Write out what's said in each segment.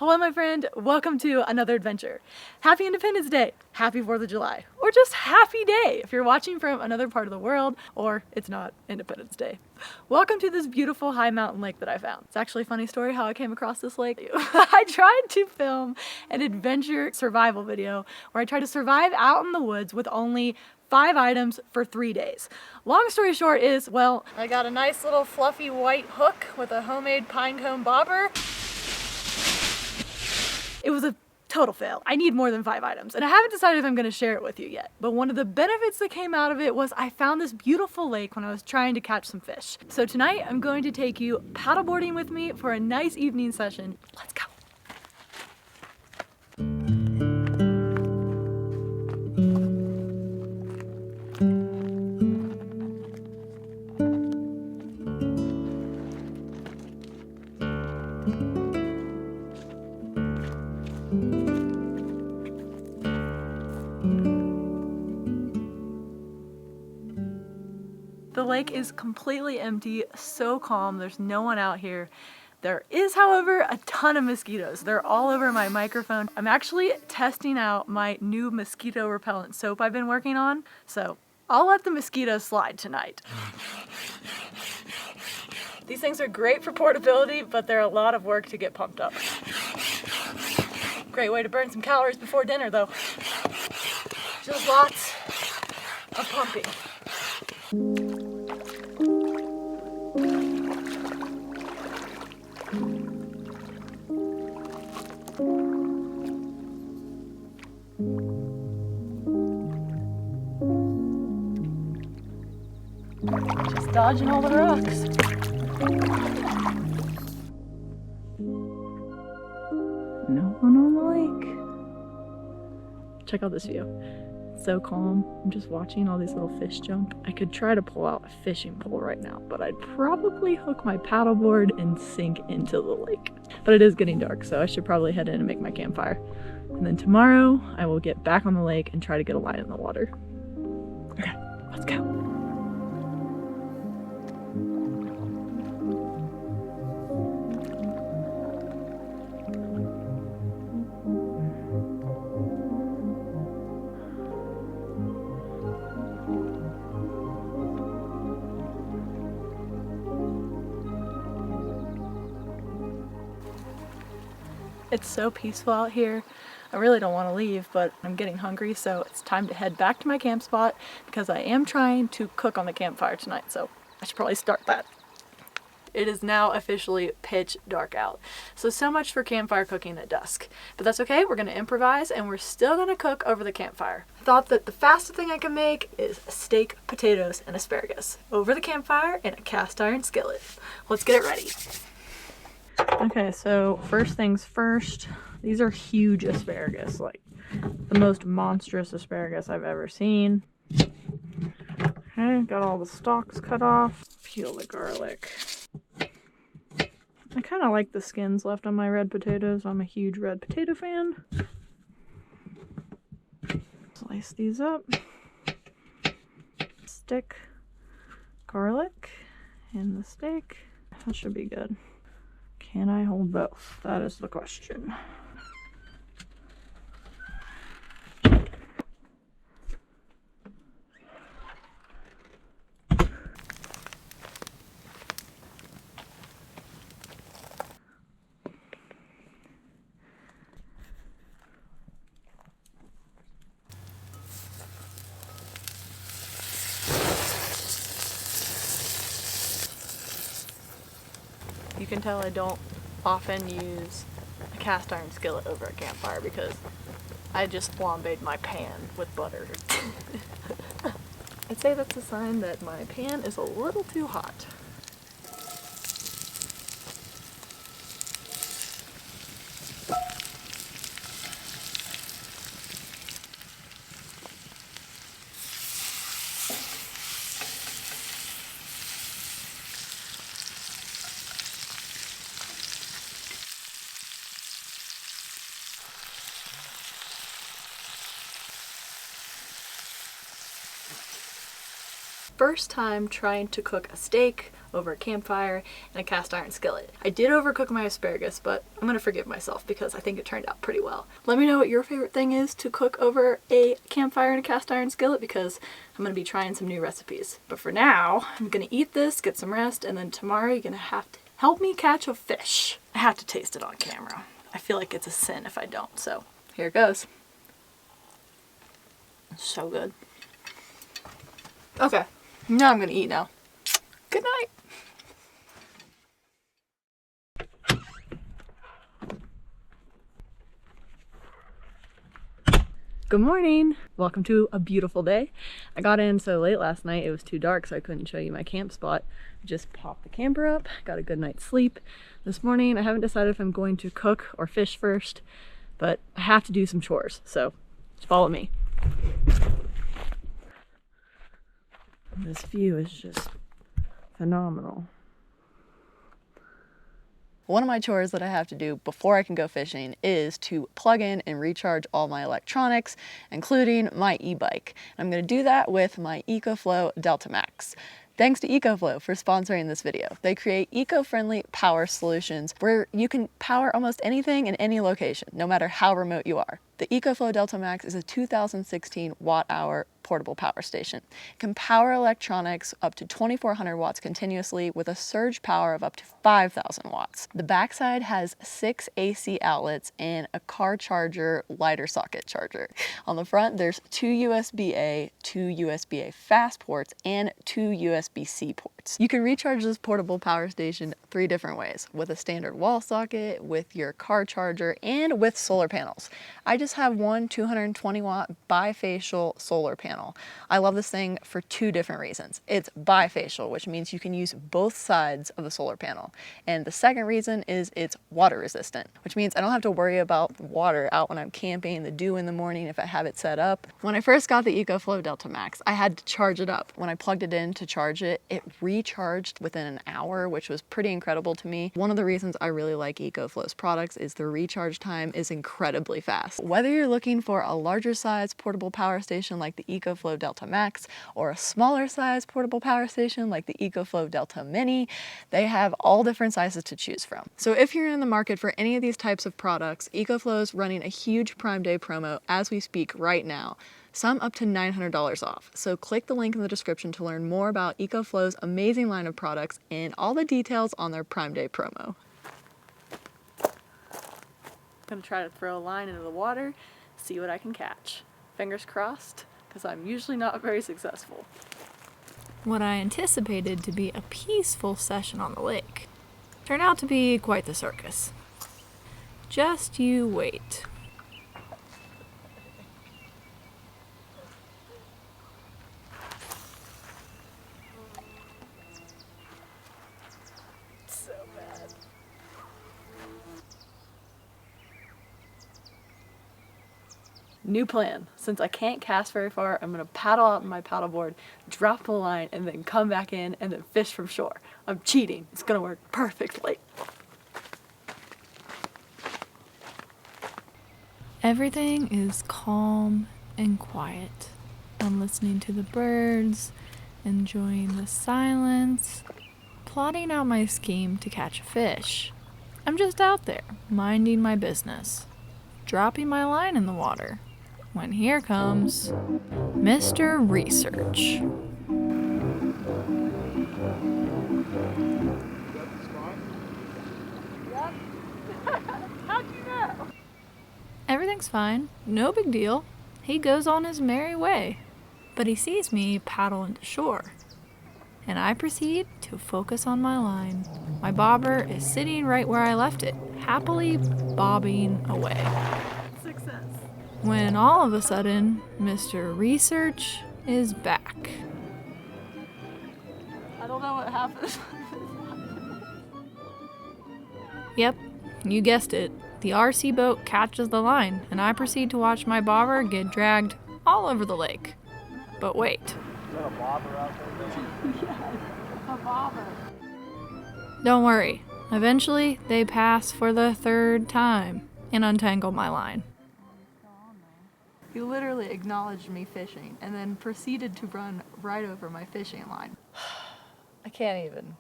Hello my friend, welcome to another adventure. Happy Independence Day, happy 4th of July, or just happy day if you're watching from another part of the world or it's not Independence Day. Welcome to this beautiful high mountain lake that I found. It's actually a funny story how I came across this lake. I tried to film an adventure survival video where I tried to survive out in the woods with only 5 items for 3 days. Long story short is, well, I got a nice little fluffy white hook with a homemade pine cone bobber. It was a total fail. I need more than 5 items, and I haven't decided if I'm going to share it with you yet. But one of the benefits that came out of it was I found this beautiful lake when I was trying to catch some fish. So tonight I'm going to take you paddleboarding with me for a nice evening session. Let's go. The lake is completely empty, so calm, there's no one out here. There is, however, a ton of mosquitoes. They're all over my microphone. I'm actually testing out my new mosquito repellent soap I've been working on, so I'll let the mosquitoes slide tonight. These things are great for portability, but they're a lot of work to get pumped up. Great way to burn some calories before dinner, though. Just lots of pumping. Just dodging all the rocks. No one on the lake. Check out this view. It's so calm. I'm just watching all these little fish jump. I could try to pull out a fishing pole right now, but I'd probably hook my paddleboard and sink into the lake. But it is getting dark, so I should probably head in and make my campfire. And then tomorrow, I will get back on the lake and try to get a line in the water. Okay, let's go. It's so peaceful out here. I really don't want to leave, but I'm getting hungry, so it's time to head back to my camp spot because I am trying to cook on the campfire tonight, so I should probably start that. It is now officially pitch dark out. So much for campfire cooking at dusk. But that's okay, we're gonna improvise and we're still gonna cook over the campfire. I thought that the fastest thing I can make is steak, potatoes, and asparagus over the campfire in a cast iron skillet. Let's get it ready. Okay, so first things first, these are huge asparagus, like the most monstrous asparagus I've ever seen. Okay, got all the stalks cut off. Peel the garlic. I kind of like the skins left on my red potatoes. I'm a huge red potato fan. Slice these up. Stick garlic in the steak. That should be good. Can I hold both? That is the question. You can tell I don't often use a cast iron skillet over a campfire because I just flambéed my pan with butter. I'd say that's a sign that my pan is a little too hot. First time trying to cook a steak over a campfire and a cast iron skillet. I did overcook my asparagus, but I'm gonna forgive myself because I think it turned out pretty well. Let me know what your favorite thing is to cook over a campfire and a cast iron skillet because I'm gonna be trying some new recipes. But for now, I'm gonna eat this, get some rest, and then tomorrow you're gonna have to help me catch a fish. I have to taste it on camera. I feel like it's a sin if I don't, so here it goes. It's so good. Okay, now I'm gonna eat now. Good night. Good morning. Welcome to a beautiful day. I got in so late last night, it was too dark, so I couldn't show you my camp spot. Just popped the camper up, got a good night's sleep. This morning, I haven't decided if I'm going to cook or fish first, but I have to do some chores, so just follow me. This view is just phenomenal. One of my chores that I have to do before I can go fishing is to plug in and recharge all my electronics, including my e-bike. I'm going to do that with my EcoFlow Delta Max. Thanks to EcoFlow for sponsoring this video. They create eco-friendly power solutions where you can power almost anything in any location, no matter how remote you are. The EcoFlow Delta Max is a 2016 watt-hour portable power station. It can power electronics up to 2,400 watts continuously with a surge power of up to 5,000 watts. The backside has 6 AC outlets and a car charger lighter socket charger. On the front, there's 2 USB-A, 2 USB-A fast ports, and 2 USB-C ports. You can recharge this portable power station 3 different ways: with a standard wall socket, with your car charger, and with solar panels. I just have one 220 watt bifacial solar panel. I love this thing for 2 different reasons. It's bifacial, which means you can use both sides of the solar panel. And the second reason is it's water resistant, which means I don't have to worry about water out when I'm camping, the dew in the morning if I have it set up. When I first got the EcoFlow Delta Max, I had to charge it up. When I plugged it in to charge it, it recharged within an hour, which was pretty incredible to me. One of the reasons I really like EcoFlow's products is the recharge time is incredibly fast. Whether you're looking for a larger size portable power station like the EcoFlow Delta Max or a smaller size portable power station like the EcoFlow Delta Mini, they have all different sizes to choose from. So if you're in the market for any of these types of products, EcoFlow is running a huge Prime Day promo as we speak right now, some up to $900 off. So click the link in the description to learn more about EcoFlow's amazing line of products and all the details on their Prime Day promo. I'm gonna try to throw a line into the water, see what I can catch. Fingers crossed, because I'm usually not very successful. What I anticipated to be a peaceful session on the lake turned out to be quite the circus. Just you wait. So bad. New plan. Since I can't cast very far, I'm gonna paddle out on my paddleboard, drop the line, and then come back in and then fish from shore. I'm cheating. It's gonna work perfectly. Everything is calm and quiet. I'm listening to the birds, enjoying the silence, plotting out my scheme to catch a fish. I'm just out there, minding my business, dropping my line in the water, when here comes Mr. Research. How'd you know? Everything's fine, no big deal. He goes on his merry way. But he sees me paddle into shore, and I proceed to focus on my line. My bobber is sitting right where I left it, happily bobbing away. Success. When all of a sudden, Mr. Research is back. I don't know what happened. Yep, you guessed it. The RC boat catches the line, and I proceed to watch my bobber get dragged all over the lake. But wait. Is that a bobber out there? Yeah, a bobber. Don't worry. Eventually, they pass for the 3rd time and untangle my line. You literally acknowledged me fishing and then proceeded to run right over my fishing line. I can't even.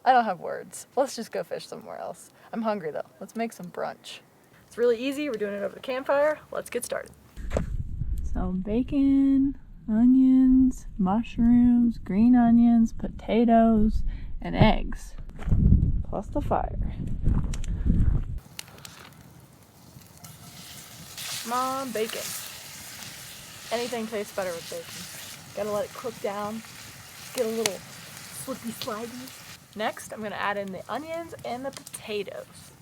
I don't have words. Let's just go fish somewhere else. I'm hungry though. Let's make some brunch. It's really easy. We're doing it over the campfire. Let's get started. So bacon, onions, mushrooms, green onions, potatoes, and eggs. Plus the fire. Come on, bacon. Anything tastes better with bacon. Gotta let it cook down. Get a little slippy slidey. Next, I'm gonna add in the onions and the potatoes.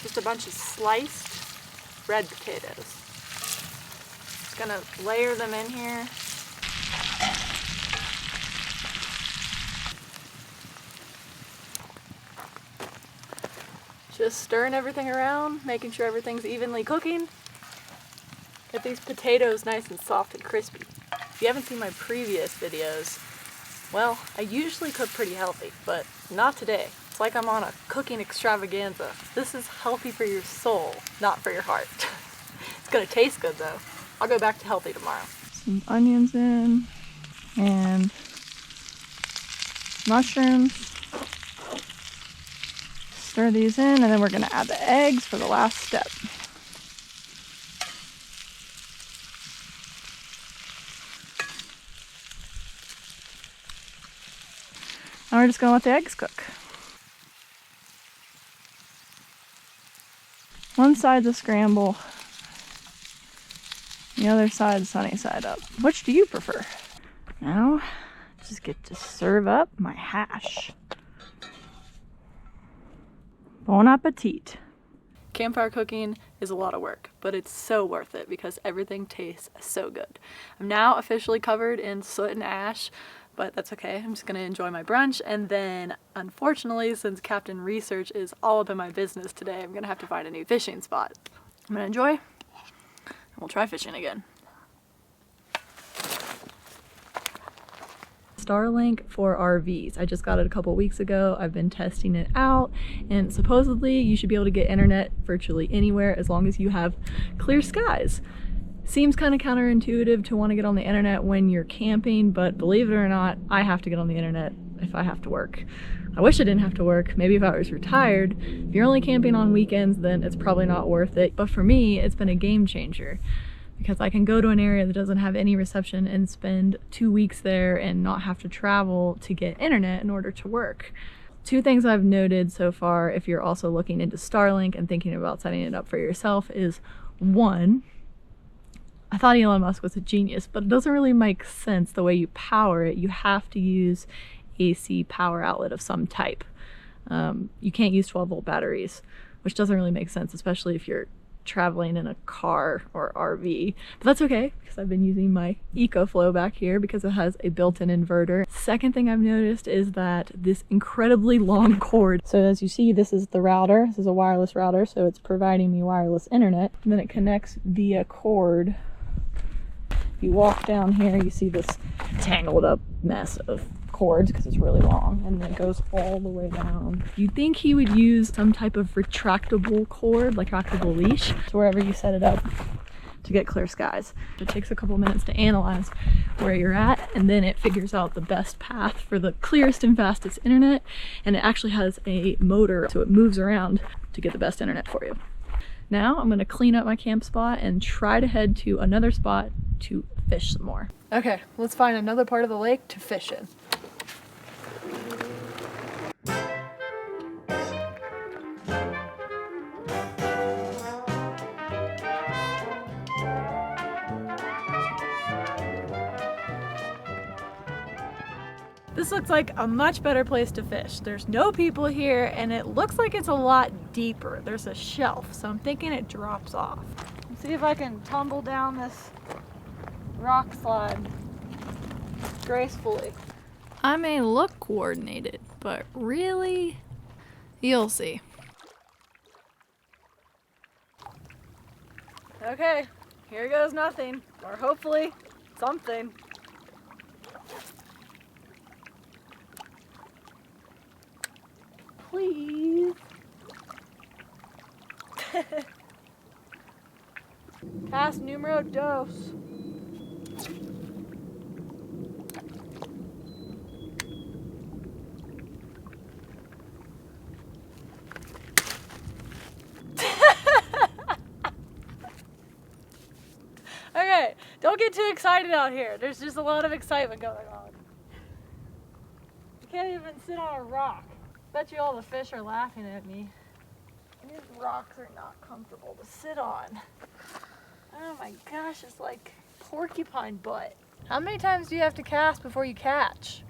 Just a bunch of sliced red potatoes. Just gonna layer them in here. Just stirring everything around, making sure everything's evenly cooking. Get these potatoes nice and soft and crispy. If you haven't seen my previous videos, well, I usually cook pretty healthy, but not today. It's like I'm on a cooking extravaganza. This is healthy for your soul, not for your heart. It's gonna taste good though. I'll go back to healthy tomorrow. Some onions in, and mushrooms. Stir these in, and then we're gonna add the eggs for the last step. Now we're just gonna let the eggs cook. One side's a scramble, the other side's sunny side up. Which do you prefer? Now, just get to serve up my hash. Bon appetit. Campfire cooking is a lot of work, but it's so worth it because everything tastes so good. I'm now officially covered in soot and ash, but that's okay. I'm just gonna enjoy my brunch, and then unfortunately, since Captain Research is all up in my business today, I'm gonna have to find a new fishing spot. I'm gonna enjoy, and we'll try fishing again. Starlink for RVs. I just got it a couple weeks ago. I've been testing it out, and supposedly you should be able to get internet virtually anywhere as long as you have clear skies. Seems kind of counterintuitive to want to get on the internet when you're camping, but believe it or not, I have to get on the internet if I have to work. I wish I didn't have to work. Maybe if I was retired. If you're only camping on weekends, then it's probably not worth it. But for me, it's been a game changer, because I can go to an area that doesn't have any reception and spend 2 weeks there and not have to travel to get internet in order to work. Two things I've noted so far, if you're also looking into Starlink and thinking about setting it up for yourself, is one, I thought Elon Musk was a genius, but it doesn't really make sense the way you power it. You have to use AC power outlet of some type. You can't use 12-volt batteries, which doesn't really make sense, especially if you're traveling in a car or RV. But that's okay, because I've been using my EcoFlow back here because it has a built-in inverter. Second thing I've noticed is that this incredibly long cord. So as you see, this is the router. This is a wireless router, so it's providing me wireless internet. And then it connects via cord. If you walk down here, you see this tangled up mess of cords because it's really long, and then it goes all the way down. You'd think he would use some type of retractable cord, like retractable leash, to wherever you set it up to get clear skies. It takes a couple minutes to analyze where you're at, and then it figures out the best path for the clearest and fastest internet, and it actually has a motor, so it moves around to get the best internet for you. Now I'm gonna clean up my camp spot and try to head to another spot to fish some more. Okay, let's find another part of the lake to fish in. This looks like a much better place to fish. There's no people here, and it looks like it's a lot deeper. There's a shelf, so I'm thinking it drops off. Let's see if I can tumble down this rock slide gracefully. I may look coordinated, but really, you'll see. Okay, here goes nothing, or hopefully something. Please. Cast numero dos. get too excited out here. There's just a lot of excitement going on. You can't even sit on a rock. Bet you all the fish are laughing at me. These rocks are not comfortable to sit on. Oh my gosh, it's like porcupine butt. How many times do you have to cast before you catch?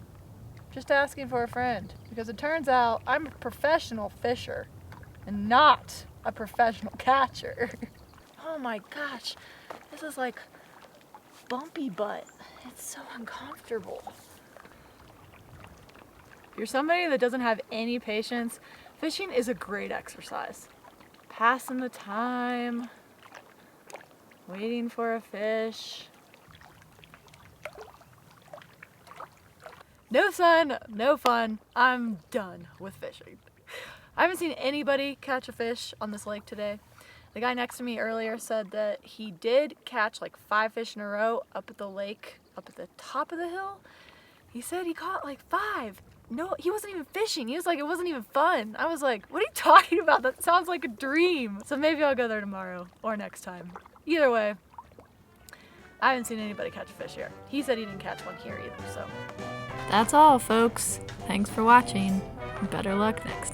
Just asking for a friend, because it turns out I'm a professional fisher and not a professional catcher. Oh my gosh, this is like bumpy butt. It's so uncomfortable. If you're somebody that doesn't have any patience, fishing is a great exercise. Passing the time, waiting for a fish. No sun, no fun. I'm done with fishing. I haven't seen anybody catch a fish on this lake today. The guy next to me earlier said that he did catch like 5 fish in a row up at the lake, up at the top of the hill. He said he caught like 5. No, he wasn't even fishing. He was like, it wasn't even fun. I was like, what are you talking about? That sounds like a dream. So maybe I'll go there tomorrow or next time. Either way, I haven't seen anybody catch a fish here. He said he didn't catch one here either, so. That's all, folks. Thanks for watching. Better luck next time.